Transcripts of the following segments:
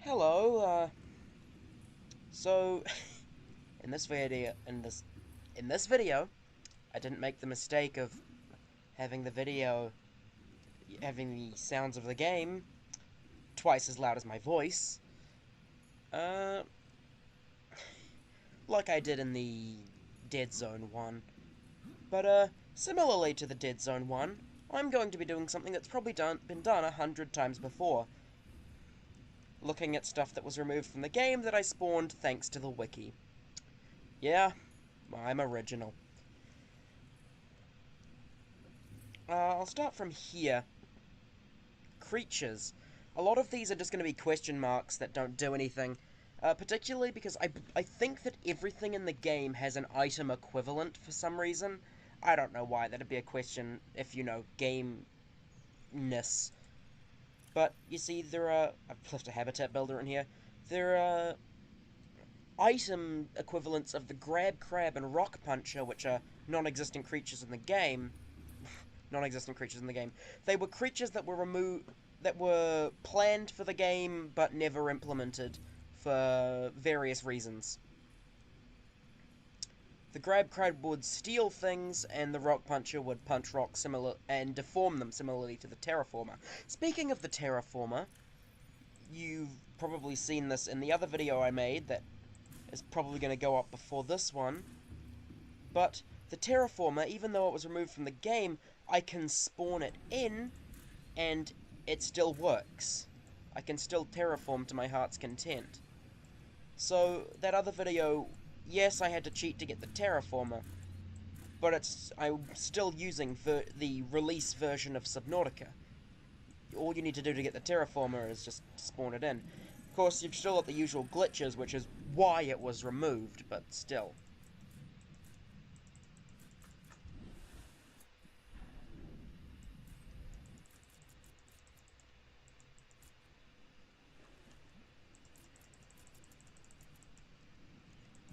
Hello, so in this video, I didn't make the mistake of having having the sounds of the game twice as loud as my voice, uh, like I did in the Dead Zone one. But, similarly to the Dead Zone one, I'm going to be doing something that's probably been done 100 times before. Looking at stuff that was removed from the game that I spawned thanks to the wiki. Yeah, I'm original. I'll start from here. Creatures. A lot of these are just going to be question marks that don't do anything. Particularly because I think that everything in the game has an item equivalent for some reason. I don't know why. That'd be a question if you know game-ness. But, you see, I've left a habitat builder in here. There are item equivalents of the Grab Crab and Rock Puncher, which are non-existent creatures in the game. Non-existent creatures in the game. They were creatures that were planned for the game, but never implemented for various reasons. The Grab Crab would steal things, and the Rock Puncher would punch rocks and deform them similarly to the Terraformer. Speaking of the Terraformer, you've probably seen this in the other video I made that is probably going to go up before this one, but the Terraformer, even though it was removed from the game, I can spawn it in, and it still works. I can still terraform to my heart's content. So, that other video, yes, I had to cheat to get the Terraformer, but I'm still using the release version of Subnautica. All you need to do to get the Terraformer is just spawn it in. Of course, you've still got the usual glitches, which is why it was removed, but still.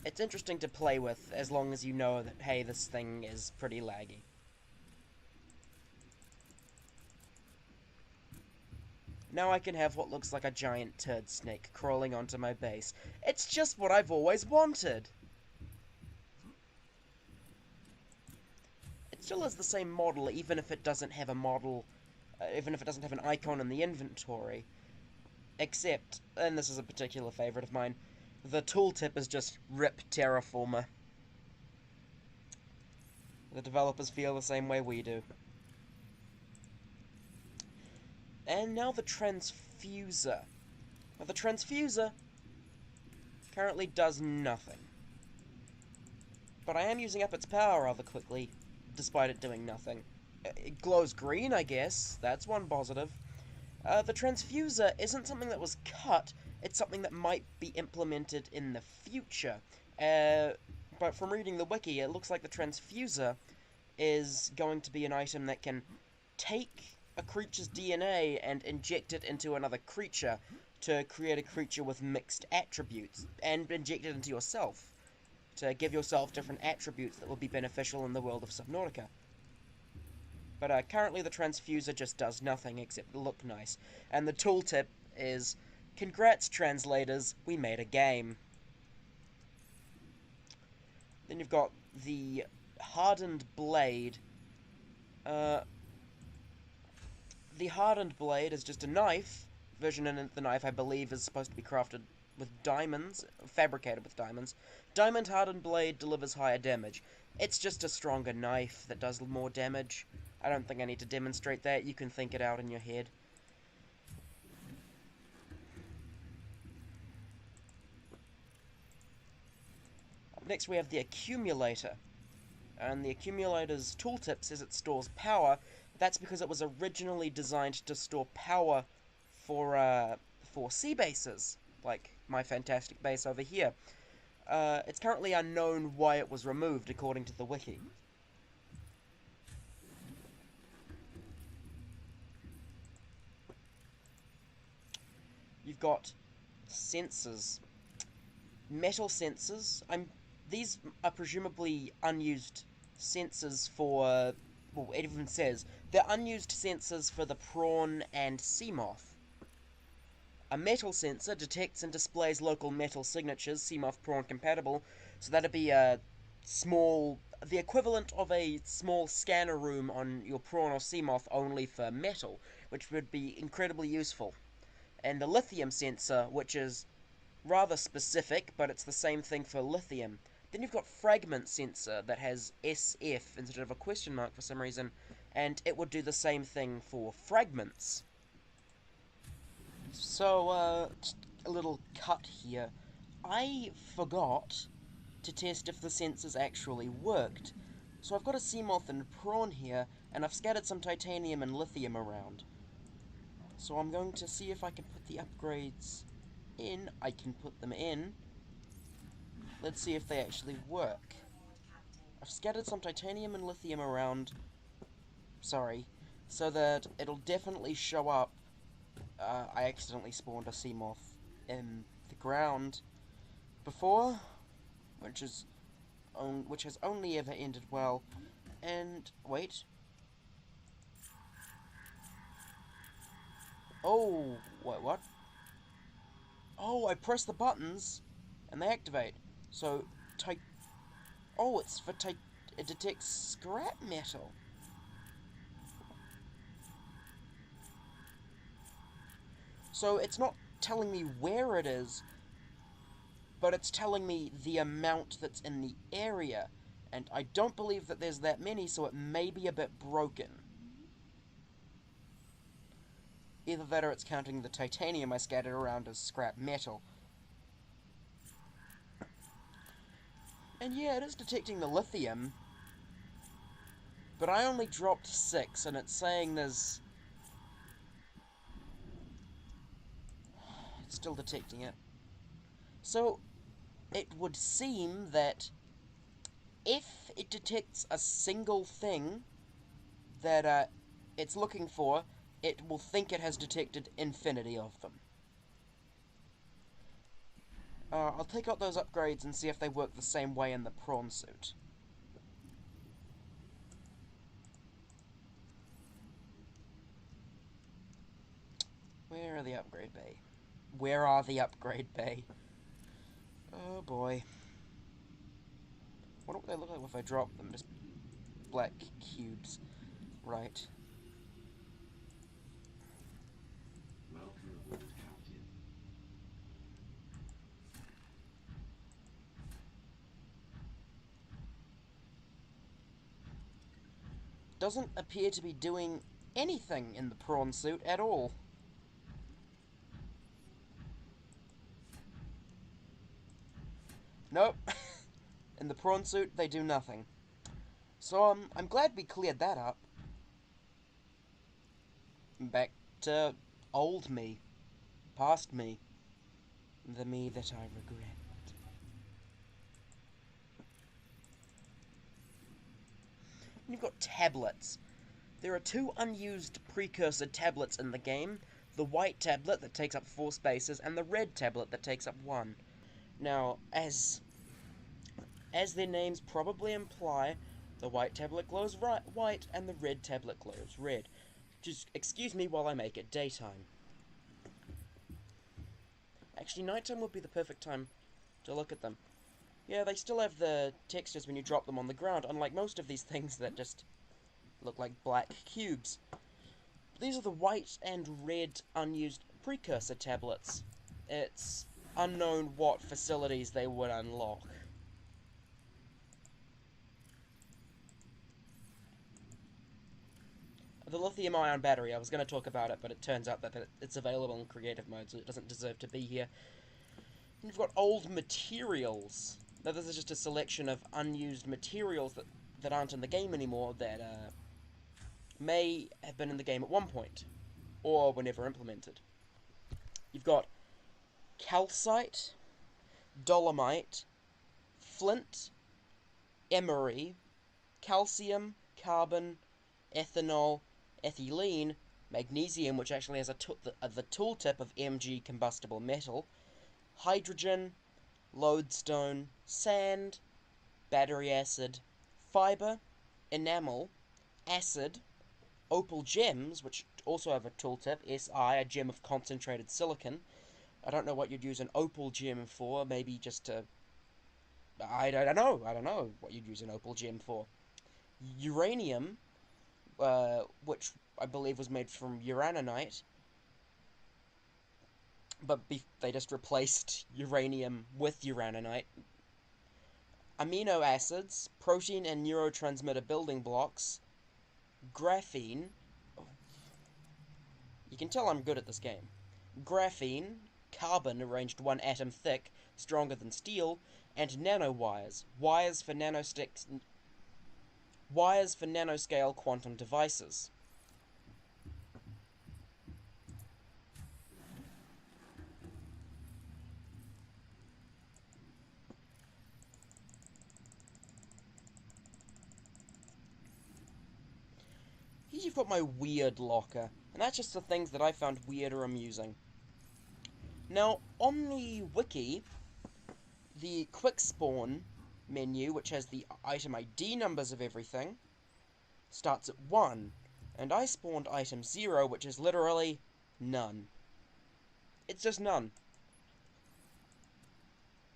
It's interesting to play with, as long as you know that, hey, this thing is pretty laggy. Now I can have what looks like a giant turd snake crawling onto my base. It's just what I've always wanted! It still has the same model, even if it doesn't have a model, even if it doesn't have an icon in the inventory. Except, and this is a particular favourite of mine, the tooltip is just RIP Terraformer. The developers feel the same way we do. And now the transfuser. Now the transfuser currently does nothing. But I am using up its power rather quickly, despite it doing nothing. It glows green, I guess. That's one positive. The transfuser isn't something that was cut, it's something that might be implemented in the future. But from reading the wiki, it looks like the transfuser is going to be an item that can take a creature's DNA and inject it into another creature to create a creature with mixed attributes, and inject it into yourself to give yourself different attributes that will be beneficial in the world of Subnautica. But currently the transfuser just does nothing except look nice. And the tooltip is, congrats translators, we made a game. Then you've got the hardened blade. The hardened blade is just a knife. Version in the knife, I believe, is supposed to be crafted with diamonds, fabricated with diamonds. Diamond hardened blade delivers higher damage. It's just a stronger knife that does more damage. I don't think I need to demonstrate that. You can think it out in your head. Up next we have the accumulator. And the accumulator's tooltip says it stores power. That's because it was originally designed to store power for sea bases, like my fantastic base over here. It's currently unknown why it was removed, according to the wiki. You've got sensors. Metal sensors. These are presumably unused sensors for... Well, it even says they're unused sensors for the prawn and sea moth. A metal sensor detects and displays local metal signatures, CMOS prawn compatible, so that'd be a the equivalent of a small scanner room on your prawn or CMOS only for metal, which would be incredibly useful. And a lithium sensor, which is rather specific, but it's the same thing for lithium. Then you've got fragment sensor that has SF instead of a question mark for some reason, and it would do the same thing for fragments. So, just a little cut here. I forgot to test if the sensors actually worked. So I've got a Seamoth and prawn here, and I've scattered some titanium and lithium around. So I'm going to see if I can put the upgrades in. I can put them in. Let's see if they actually work. I've scattered some titanium and lithium around, so that it'll definitely show up. I accidentally spawned a Seamoth in the ground before, which has only ever ended well. And wait. Oh, what? Oh, I press the buttons and they activate. So, oh, it's for it detects scrap metal. So it's not telling me where it is, but it's telling me the amount that's in the area. And I don't believe that there's that many, so it may be a bit broken. Either that or it's counting the titanium I scattered around as scrap metal. And yeah, it is detecting the lithium, but I only dropped 6, and it's saying there's... It's still detecting it. So, it would seem that if it detects a single thing that it's looking for, it will think it has detected infinity of them. I'll take out those upgrades and see if they work the same way in the prawn suit. Where are the upgrade bay? Where are the upgrade bay? Oh boy. What would they look like if I drop them? Just black cubes. Right. Doesn't appear to be doing anything in the prawn suit at all. Nope. In the prawn suit, they do nothing. So, I'm glad we cleared that up. Back to old me. Past me. The me that I regret. And you've got tablets. There are 2 unused precursor tablets in the game. The white tablet that takes up 4 spaces, and the red tablet that takes up 1. Now, as their names probably imply, the white tablet glows white, and the red tablet glows red. Just excuse me while I make it daytime. Actually, nighttime would be the perfect time to look at them. Yeah, they still have the textures when you drop them on the ground, unlike most of these things that just look like black cubes. These are the white and red unused precursor tablets. It's unknown what facilities they would unlock. The lithium-ion battery, I was going to talk about it, but it turns out that it's available in creative mode, so it doesn't deserve to be here. And you've got old materials. Now, this is just a selection of unused materials that aren't in the game anymore, that may have been in the game at one point, or were never implemented. You've got calcite, dolomite, flint, emery, calcium, carbon, ethanol, ethylene, magnesium, which actually has the tooltip of Mg combustible metal, hydrogen, lodestone, sand, battery acid, fiber, enamel, acid, opal gems, which also have a tooltip, Si, a gem of concentrated silicon, I don't know what you'd use an opal gem for. Maybe just to... I don't know. I don't know what you'd use an opal gem for. Uranium, which I believe was made from uraninite, but they just replaced uranium with uraninite. Amino acids, protein and neurotransmitter building blocks, graphene. You can tell I'm good at this game. Graphene, carbon arranged one atom thick, stronger than steel, and nanowires, wires for nanoscale quantum devices. Here you've got my weird locker, and that's just the things that I found weird or amusing. Now, on the wiki, the quick spawn menu, which has the item ID numbers of everything, starts at 1, and I spawned item 0, which is literally none. It's just none.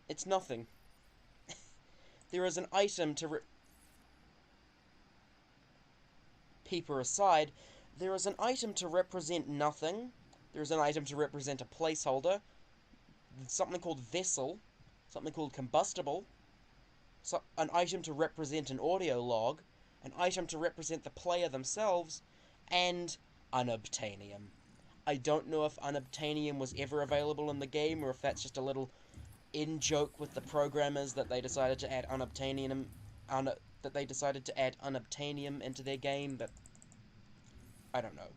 It's nothing. There is an item to Peeper aside, there is an item to represent nothing, there is an item to represent a placeholder, something called vessel, something called combustible, an item to represent an audio log, an item to represent the player themselves, and unobtainium. I don't know if unobtainium was ever available in the game, or if that's just a little in-joke with the programmers that they decided to add unobtainium into their game, but I don't know.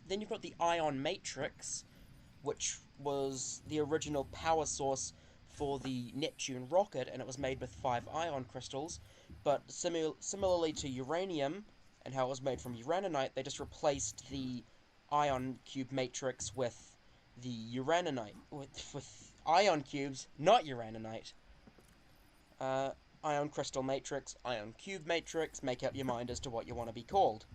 Then you've got the ion matrix, which was the original power source for the Neptune rocket, and it was made with 5 ion crystals, but similarly to uranium, and how it was made from uraninite, they just replaced the ion cube matrix with the uraninite, with ion cubes, not uraninite. Ion crystal matrix, ion cube matrix, make up your mind as to what you want to be called.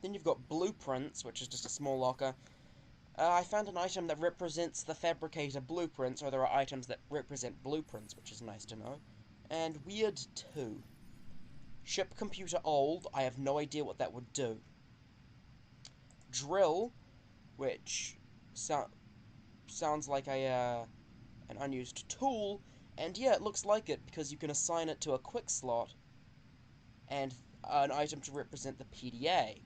Then you've got blueprints, which is just a small locker. I found an item that represents the fabricator blueprints, or there are items that represent blueprints, which is nice to know. And weird 2. Ship computer old, I have no idea what that would do. Drill, which sounds like an unused tool, and yeah, it looks like it, because you can assign it to a quick slot, and an item to represent the PDA.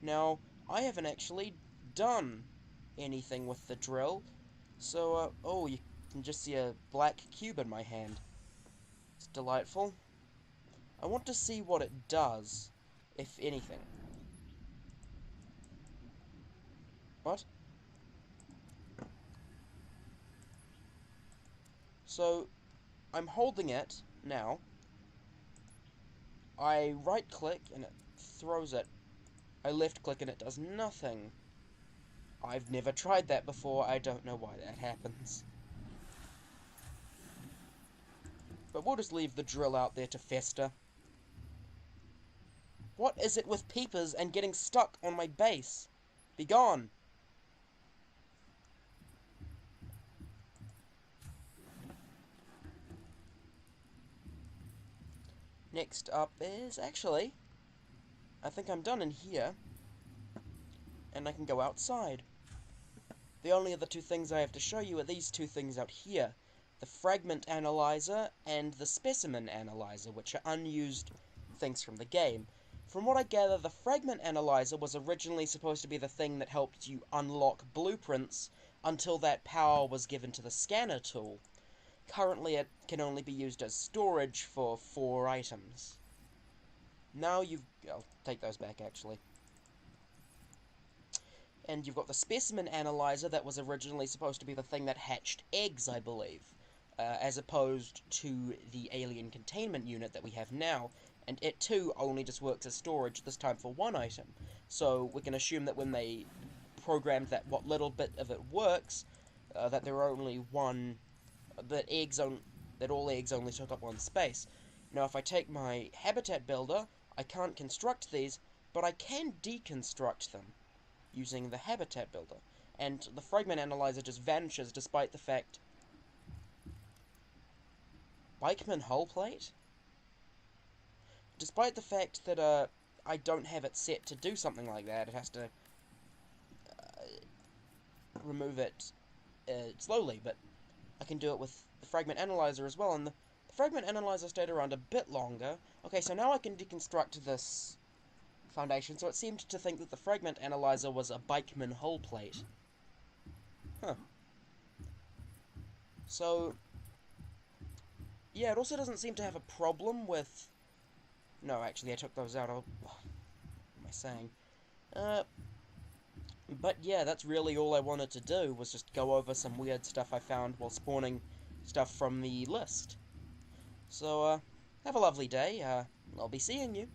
Now, I haven't actually done anything with the drill, so, oh, you can just see a black cube in my hand. It's delightful. I want to see what it does, if anything. What? So, I'm holding it now. I right-click and it throws it. I left-click and it does nothing. I've never tried that before, I don't know why that happens. But we'll just leave the drill out there to fester. What is it with peepers and getting stuck on my base? Be gone! Next up is, actually, I think I'm done in here, and I can go outside. The only other 2 things I have to show you are these 2 things out here. The fragment analyzer and the specimen analyzer, which are unused things from the game. From what I gather, the fragment analyzer was originally supposed to be the thing that helped you unlock blueprints until that power was given to the scanner tool. Currently, it can only be used as storage for 4 items. Now I'll take those back, actually. And you've got the specimen analyzer that was originally supposed to be the thing that hatched eggs, I believe, as opposed to the alien containment unit that we have now, and it too only just works as storage, this time for 1 item. So we can assume that when they programmed that what little bit of it works, that there are only that eggs that all eggs only took up one space. Now, if I take my habitat builder, I can't construct these, but I can deconstruct them using the habitat builder. And the fragment analyzer just vanishes despite the fact... Bikeman hull plate? Despite the fact that, I don't have it set to do something like that, it has to remove it slowly, but I can do it with the fragment analyzer as well, and the fragment analyzer stayed around a bit longer. Okay, so now I can deconstruct this foundation, so it seemed to think that the fragment analyzer was a Bikeman hull plate. Huh. So, yeah, it also doesn't seem to have a problem with... No, actually, I took those out. What am I saying? But yeah, that's really all I wanted to do, was just go over some weird stuff I found while spawning stuff from the list. So, have a lovely day. I'll be seeing you.